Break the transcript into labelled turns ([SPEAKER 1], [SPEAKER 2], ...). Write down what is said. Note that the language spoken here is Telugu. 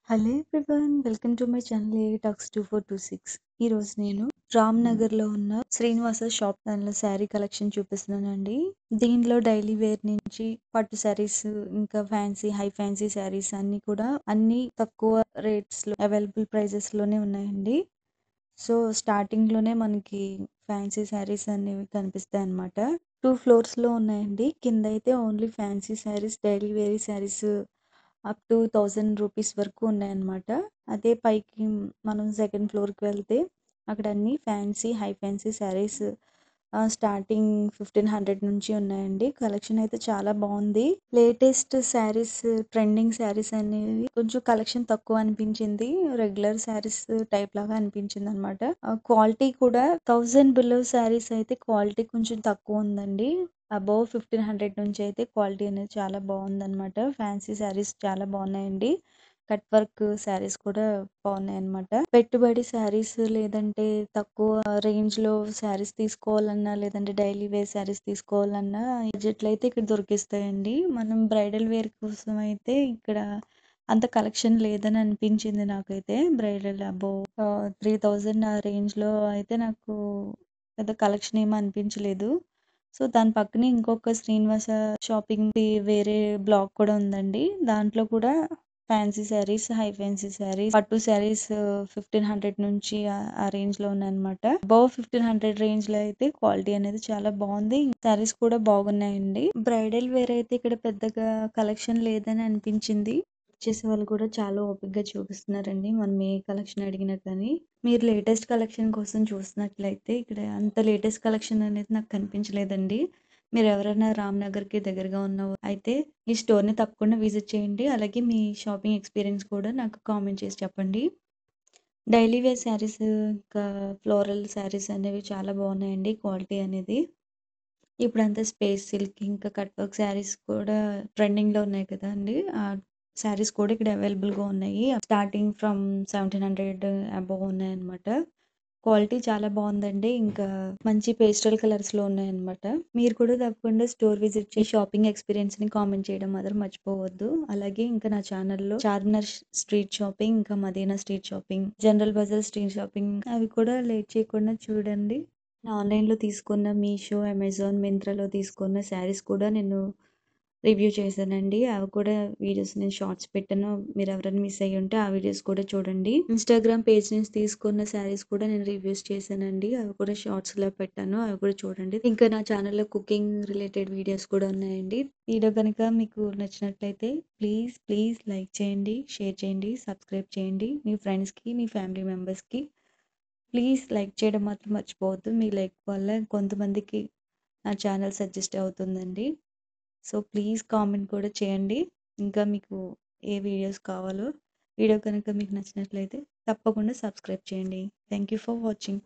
[SPEAKER 1] Hello everyone, welcome to my channel A talks 2426. ఈరోజు నేను రామ్ నగర్లో ఉన్న శ్రీనివాస షాప్ దానిలో శారీ కలెక్షన్ చూపిస్తున్నానండి. దీనిలో డైలీ వేర్ నుంచి పట్టు శారీస్, ఇంకా హై ఫ్యాన్సీ శారీస్ అన్ని కూడా అన్ని తక్కువ రేట్స్లో అవైలబుల్ ప్రైజెస్లోనే ఉన్నాయండి. సో స్టార్టింగ్లోనే మనకి ఫ్యాన్సీ శారీస్ అనేవి కనిపిస్తాయి అన్నమాట. 2 ఫ్లోర్స్లో ఉన్నాయండి. కింద అయితే only fancy saris, daily wear saris up to 1000 rupees వరకు ఉన్నాయన్నమాట. అదే పైకి మనం సెకండ్ ఫ్లోర్కి వెళ్తే అక్కడ అన్ని హై ఫ్యాన్సీ శారీస్ స్టార్టింగ్ 1500 నుంచి ఉన్నాయండి. కలెక్షన్ అయితే చాలా బాగుంది. లేటెస్ట్ శారీస్, ట్రెండింగ్ శారీస్ అనేవి కొంచెం కలెక్షన్ తక్కువ అనిపించింది. రెగ్యులర్ శారీస్ టైప్ లాగా అనిపించింది అనమాట. క్వాలిటీ కూడా 1000 బిలో శారీస్ అయితే క్వాలిటీ కొంచెం తక్కువ ఉందండి. అబోవ్ 1500 నుంచి అయితే క్వాలిటీ అనేది చాలా బాగుందన్నమాట. ఫ్యాన్సీ శారీస్ చాలా బాగున్నాయండి. కట్ వర్క్ శారీస్ కూడా బాగున్నాయి అన్నమాట. పెట్టుబడి శారీస్ లేదంటే తక్కువ రేంజ్ లో శారీస్ తీసుకోవాలన్నా, లేదంటే డైలీ వేర్ శారీస్ తీసుకోవాలన్నా బడ్జెట్లో అయితే ఇక్కడ దొరికిస్తాయండి. మనం బ్రైడల్ వేర్ కోసం అయితే ఇక్కడ అంత కలెక్షన్ లేదని అనిపించింది నాకైతే. బ్రైడల్ అబోవ్ 3000 ఆ రేంజ్ లో అయితే నాకు పెద్ద కలెక్షన్ ఏమీ అనిపించలేదు. సో దాని పక్కనే ఇంకొక శ్రీనివాస షాపింగ్ ది వేరే బ్లాక్ కూడా ఉందండి. దాంట్లో కూడా fancy saris, high fancy saris, పట్టు శారీస్ 1500 నుంచి ఆ రేంజ్ లో ఉన్నాయన్నమాట. అబౌవ్ 1500 రేంజ్ లో అయితే క్వాలిటీ అనేది చాలా బాగుంది. శారీస్ కూడా బాగున్నాయండి. బ్రైడల్ వేర్ అయితే ఇక్కడ పెద్దగా కలెక్షన్ లేదని అనిపించింది. చేసే వాళ్ళు కూడా చాలా ఓపికగా చూపిస్తున్నారండి. మనం ఏ కలెక్షన్ అడిగినా కానీ. మీరు లేటెస్ట్ కలెక్షన్ కోసం చూసినట్లయితే ఇక్కడ అంత లేటెస్ట్ కలెక్షన్ అనేది నాకు కనిపించలేదండి. మీరు ఎవరైనా రామ్‌నగర్‌కి దగ్గరగా ఉన్న అయితే ఈ స్టోర్‌ని తప్పకుండా విజిట్ చేయండి. అలాగే మీ షాపింగ్ ఎక్స్‌పీరియన్స్ కూడా నాకు కామెంట్ చేసి చెప్పండి. డైలీ వేర్ శారీస్, ఇంకా ఫ్లోరల్ శారీస్ అనేవి చాలా బాగున్నాయండి క్వాలిటీ అనేది. ఇప్పుడంతా స్పేస్ సిల్క్, ఇంకా కట్ వర్క్ శారీస్ కూడా ట్రెండింగ్‌లో ఉన్నాయి కదండీ! ఆ శారీస్ కూడా ఇక్కడ అవైలబుల్‌గా ఉన్నాయి. స్టార్టింగ్ ఫ్రమ్ 1700 అబోవ్ ఉన్నాయన్నమాట. క్వాలిటీ చాలా బాగుందండి. ఇంకా మంచి పేస్టల్ కలర్స్‌లో ఉన్నాయన్నమాట. మీరు కూడా తప్పకుండా స్టోర్ విజిట్ చేసి షాపింగ్ ఎక్స్‌పీరియన్స్‌ని కామెంట్ చేయడం మాత్రం మర్చిపోవద్దు. అలాగే ఇంకా నా ఛానల్‌లో చార్మినార్ స్ట్రీట్ షాపింగ్, ఇంకా Madina street shopping, General Bazaar street shopping అవి కూడా లేట్ చేయకుండా చూడండి. ఆన్లైన్‌లో తీసుకున్న మీషో, అమెజాన్, మింత్రాలో తీసుకున్న శారీస్ కూడా నేను రివ్యూ చేశానండి. అవి కూడా వీడియోస్ నేను షార్ట్స్ పెట్టాను. మీరు ఎవరైనా మిస్ అయ్యి ఉంటే ఆ వీడియోస్ కూడా చూడండి. ఇన్‌స్టాగ్రామ్ పేజ్ నుంచి తీసుకున్న శారీస్ కూడా నేను రివ్యూస్ చేశానండి. అవి కూడా షార్ట్స్‌లో పెట్టాను. అవి కూడా చూడండి. ఇంకా నా ఛానల్‌లో కుకింగ్ రిలేటెడ్ వీడియోస్ కూడా ఉన్నాయండి. వీడియో కనుక మీకు నచ్చినట్లయితే ప్లీజ్ లైక్ చేయండి, షేర్ చేయండి, సబ్స్క్రైబ్ చేయండి. మీ ఫ్రెండ్స్‌కి, మీ ఫ్యామిలీ మెంబర్స్‌కి ప్లీజ్ లైక్ చేయడం మాత్రం మర్చిపోవద్దు. మీ లైక్ వల్ల కొంతమందికి నా ఛానల్ సజెస్ట్ అవుతుందండి. సో ప్లీజ్ కామెంట్ కూడా చేయండి. ఇంకా మీకు ఏ వీడియోస్ కావాలో. వీడియో కనుక మీకు నచ్చినట్లయితే తప్పకుండా సబ్స్క్రైబ్ చేయండి. Thank you for watching.